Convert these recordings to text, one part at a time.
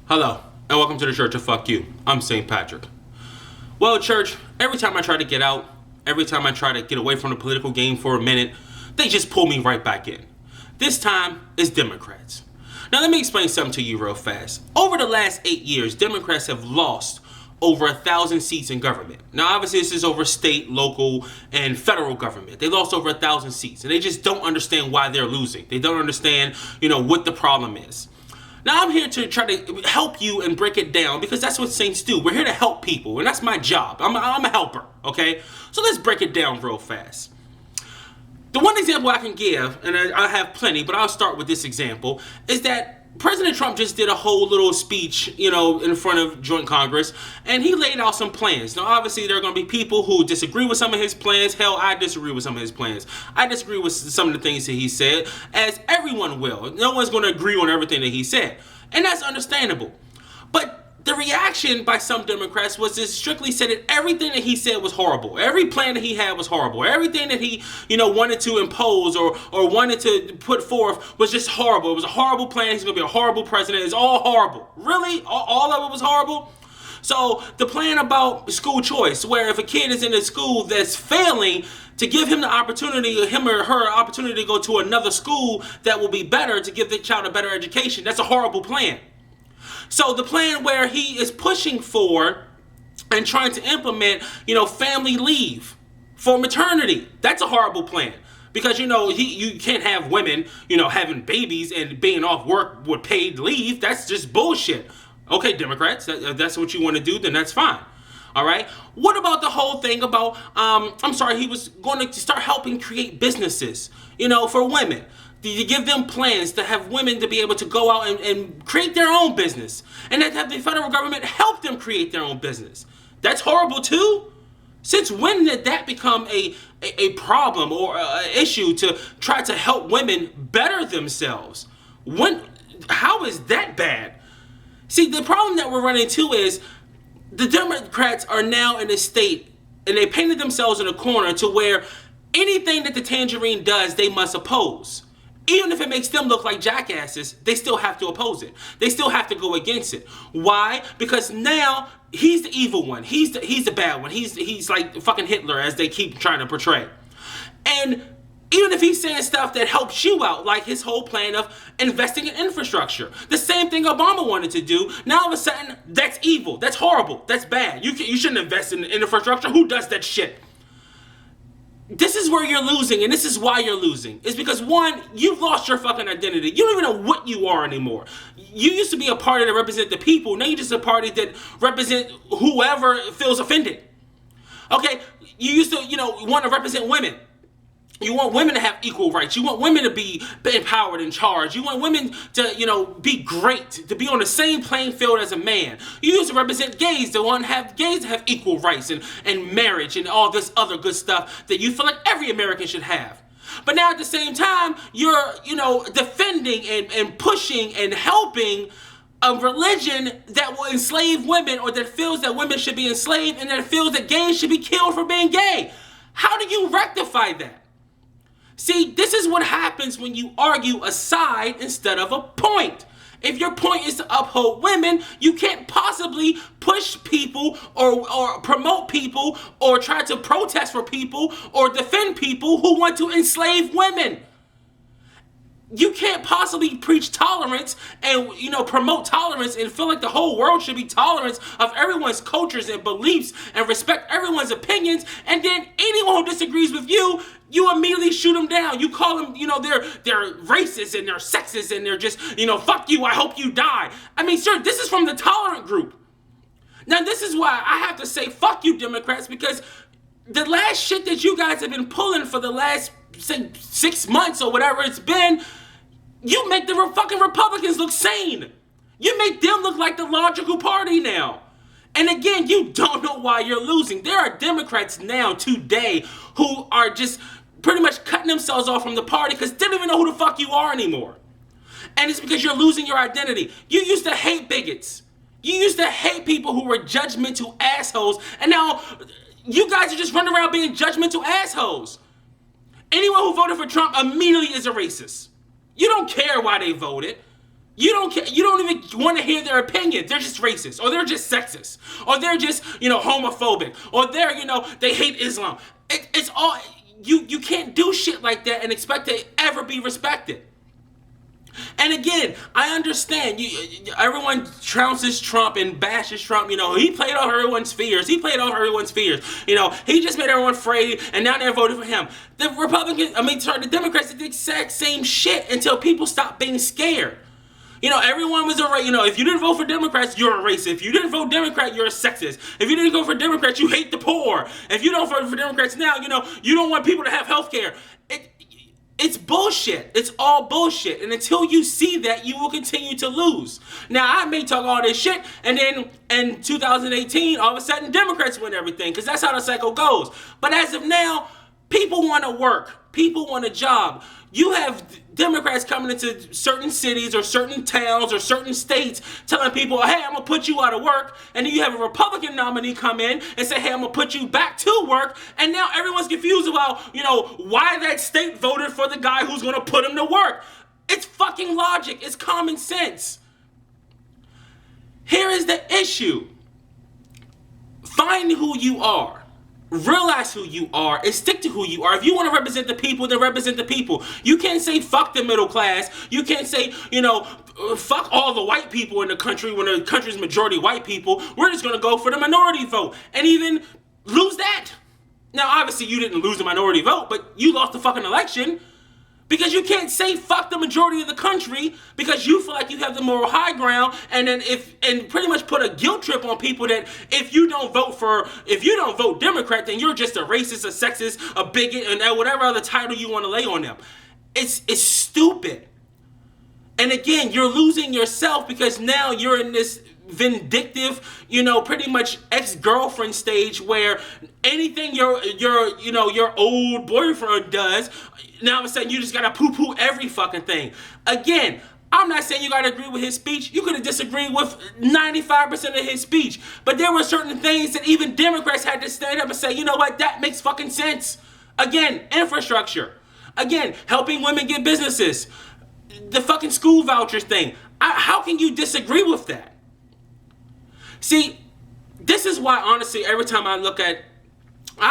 Hello, and welcome to the Church of Fuck You. I'm St. Patrick. Well, church, every time I try to get out, every time I try to get away from the political game for a minute, they just pull me right back in. This time, it's Democrats. Now, let me explain something to you real fast. Over the last 8 years, Democrats have lost over 1,000 seats in government. Now, obviously, this is over state, local, and federal government. They lost over 1,000 seats, and they just don't understand why they're losing. They don't understand, what the problem is. Now, I'm here to try to help you and break it down because that's what saints do. We're here to help people, and that's my job. I'm a helper, okay? So let's break it down real fast. The one example I can give, and I have plenty, but I'll start with this example, is that President Trump just did a whole little speech, in front of joint Congress, and he laid out some plans. Now, obviously, there are going to be people who disagree with some of his plans. Hell, I disagree with some of his plans. I disagree with some of the things that he said, as everyone will. No one's going to agree on everything that he said, and that's understandable. But the reaction by some Democrats was to strictly say that everything that he said was horrible. Every plan that he had was horrible. Everything that he, wanted to impose or wanted to put forth was just horrible. It was a horrible plan. He's going to be a horrible president. It's all horrible. Really? All of it was horrible? So the plan about school choice, where if a kid is in a school that's failing, to give him the opportunity, him or her opportunity to go to another school that will be better, to give the child a better education, that's a horrible plan. So the plan where he is pushing for and trying to implement, family leave for maternity, that's a horrible plan. Because, you can't have women, having babies and being off work with paid leave. That's just bullshit. Okay, Democrats, that's what you want to do, then that's fine. All right. What about the whole thing about, he was going to start helping create businesses, for women. You give them plans to have women to be able to go out and create their own business, and then have the federal government help them create their own business. That's horrible too. Since when did that become a problem or an issue to try to help women better themselves? How is that bad? See, the problem that we're running into is the Democrats are now in a state, and they painted themselves in a corner to where anything that the tangerine does, they must oppose. Even if it makes them look like jackasses, they still have to oppose it. They still have to go against it. Why? Because now he's the evil one. He's the bad one. He's like fucking Hitler, as they keep trying to portray. And even if he's saying stuff that helps you out, like his whole plan of investing in infrastructure, the same thing Obama wanted to do, now all of a sudden, that's evil. That's horrible. That's bad. You shouldn't invest in infrastructure. Who does that shit? This is where you're losing, and this is why you're losing. It's because, one, you've lost your fucking identity. You don't even know what you are anymore. You used to be a party that represent the people. Now you're just a party that represent whoever feels offended. Okay? You used to, want to represent women. You want women to have equal rights. You want women to be empowered and charged. You want women to, be great, to be on the same playing field as a man. You used to represent gays, to want to have gays to have equal rights and marriage and all this other good stuff that you feel like every American should have. But now at the same time, you're, defending and pushing and helping a religion that will enslave women, or that feels that women should be enslaved, and that feels that gays should be killed for being gay. How do you rectify that? See, this is what happens when you argue a side instead of a point. If your point is to uphold women, you can't possibly push people or promote people or try to protest for people or defend people who want to enslave women. You can't possibly preach tolerance and, promote tolerance and feel like the whole world should be tolerant of everyone's cultures and beliefs and respect everyone's opinions, and then anyone who disagrees with you, you immediately shoot them down. You call them, they're racist and they're sexist and they're just, fuck you, I hope you die. I mean, sir, this is from the tolerant group. Now, this is why I have to say fuck you, Democrats, because the last shit that you guys have been pulling for the last, say, 6 months or whatever it's been, you make the fucking Republicans look sane. You make them look like the logical party now. And again, you don't know why you're losing. There are Democrats now today who are just pretty much cutting themselves off from the party because they don't even know who the fuck you are anymore. And it's because you're losing your identity. You used to hate bigots. You used to hate people who were judgmental assholes. And now you guys are just running around being judgmental assholes. Anyone who voted for Trump immediately is a racist. You don't care why they voted. You don't care. You don't even want to hear their opinion. They're just racist, or they're just sexist, or they're just, homophobic, or they're, they hate Islam. It's all, you can't do shit like that and expect to ever be respected. And again, I understand. Everyone trounces Trump and bashes Trump. He played off everyone's fears. He just made everyone afraid, and now they're voting for him. The Democrats did the exact same shit until people stopped being scared. Everyone was if you didn't vote for Democrats, you're a racist. If you didn't vote Democrat, you're a sexist. If you didn't go for Democrats, you hate the poor. If you don't vote for Democrats now, you don't want people to have health care. It's bullshit. It's all bullshit. And until you see that, you will continue to lose. Now, I may talk all this shit, and then in 2018, all of a sudden, Democrats win everything, because that's how the cycle goes. But as of now, people want to work. People want a job. You have Democrats coming into certain cities or certain towns or certain states telling people, hey, I'm going to put you out of work. And then you have a Republican nominee come in and say, hey, I'm going to put you back to work. And now everyone's confused about, why that state voted for the guy who's going to put him to work. It's fucking logic. It's common sense. Here is the issue. Find who you are. Realize who you are and stick to who you are. If you want to represent the people, then represent the people. You can't say fuck the middle class. You can't say, fuck all the white people in the country when the country's majority white people. We're just going to go for the minority vote and even lose that. Now, obviously, you didn't lose the minority vote, but you lost the fucking election. Because you can't say fuck the majority of the country because you feel like you have the moral high ground, and then and pretty much put a guilt trip on people that if you don't vote Democrat, then you're just a racist, a sexist, a bigot, and whatever other title you want to lay on them. It's stupid. And again, you're losing yourself because now you're in this vindictive, pretty much ex-girlfriend stage where anything your old boyfriend does, now all of a sudden you just gotta poo-poo every fucking thing. Again, I'm not saying you gotta agree with his speech. You could have disagreed with 95% of his speech. But there were certain things that even Democrats had to stand up and say, you know what, that makes fucking sense. Again, infrastructure. Again, helping women get businesses. The fucking school vouchers thing. How can you disagree with that? See, this is why, honestly, every time I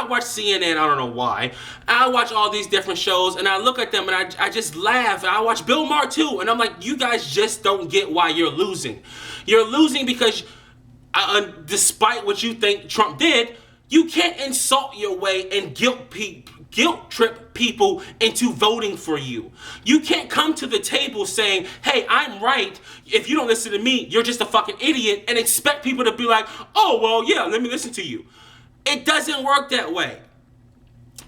watch CNN, I don't know why. I watch all these different shows, and I look at them, and I just laugh. I watch Bill Maher, too, and I'm like, you guys just don't get why you're losing. You're losing because, despite what you think Trump did, you can't insult your way and guilt trip people into voting for you. You can't come to the table saying, hey, I'm right. If you don't listen to me, you're just a fucking idiot, and expect people to be like, oh, well, yeah, let me listen to you. It doesn't work that way.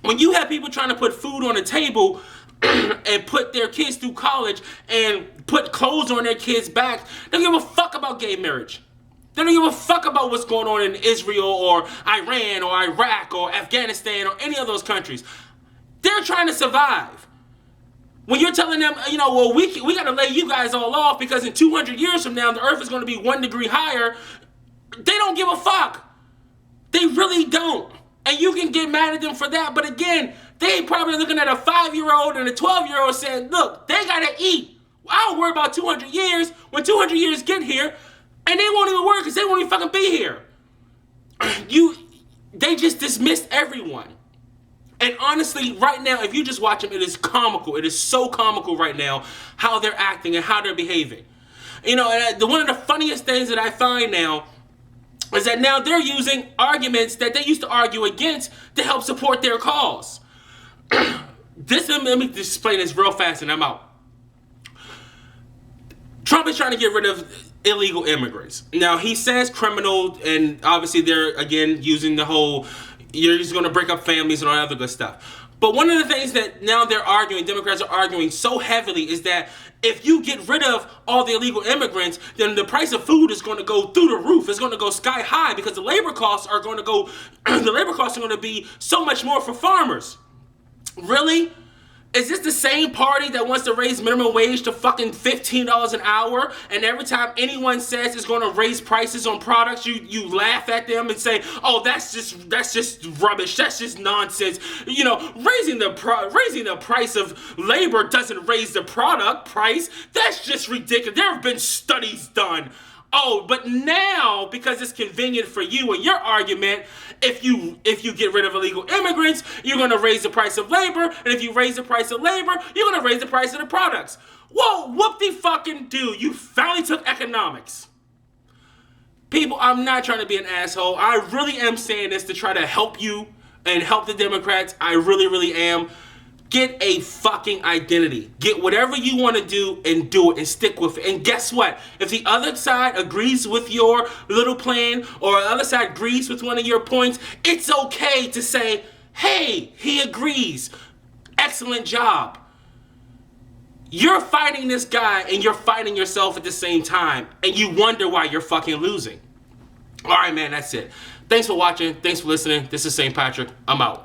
When you have people trying to put food on the table and put their kids through college and put clothes on their kids' backs, they don't give a fuck about gay marriage. They don't give a fuck about what's going on in Israel or Iran or Iraq or Afghanistan or any of those countries. They're trying to survive. When you're telling them, well, we got to lay you guys all off because in 200 years from now, the earth is going to be 1 degree higher, they don't give a fuck. They really don't. And you can get mad at them for that. But again, they probably looking at a 5-year-old and a 12-year-old saying, look, they got to eat. I don't worry about 200 years. When 200 years get here, and they won't even work because they won't even fucking be here. They just dismissed everyone. And honestly, right now, if you just watch them, it is comical. It is so comical right now how they're acting and how they're behaving. One of the funniest things that I find now is that now they're using arguments that they used to argue against to help support their cause. Let me explain this real fast and I'm out. Trump is trying to get rid of illegal immigrants. Now, he says criminal, and obviously they're, again, using the whole, you're just going to break up families and all that other good stuff. But one of the things that now Democrats are arguing so heavily is that if you get rid of all the illegal immigrants, then the price of food is going to go through the roof. It's going to go sky high because the labor costs are going to be so much more for farmers. Really? Is this the same party that wants to raise minimum wage to fucking $15 an hour, and every time anyone says it's going to raise prices on products, you laugh at them and say, "Oh, that's just rubbish. That's just nonsense." You know, raising the price of labor doesn't raise the product price. That's just ridiculous. There have been studies done. Oh, but now, because it's convenient for you and your argument, if you get rid of illegal immigrants, you're going to raise the price of labor, and if you raise the price of labor, you're going to raise the price of the products. Whoa, whoop-de-fucking-do. You finally took economics. People, I'm not trying to be an asshole. I really am saying this to try to help you and help the Democrats. I really, really am. Get a fucking identity. Get whatever you want to do and do it and stick with it. And guess what? If the other side agrees with your little plan or the other side agrees with one of your points, it's okay to say, hey, he agrees. Excellent job. You're fighting this guy and you're fighting yourself at the same time, and you wonder why you're fucking losing. All right, man, that's it. Thanks for watching. Thanks for listening. This is St. Patrick. I'm out.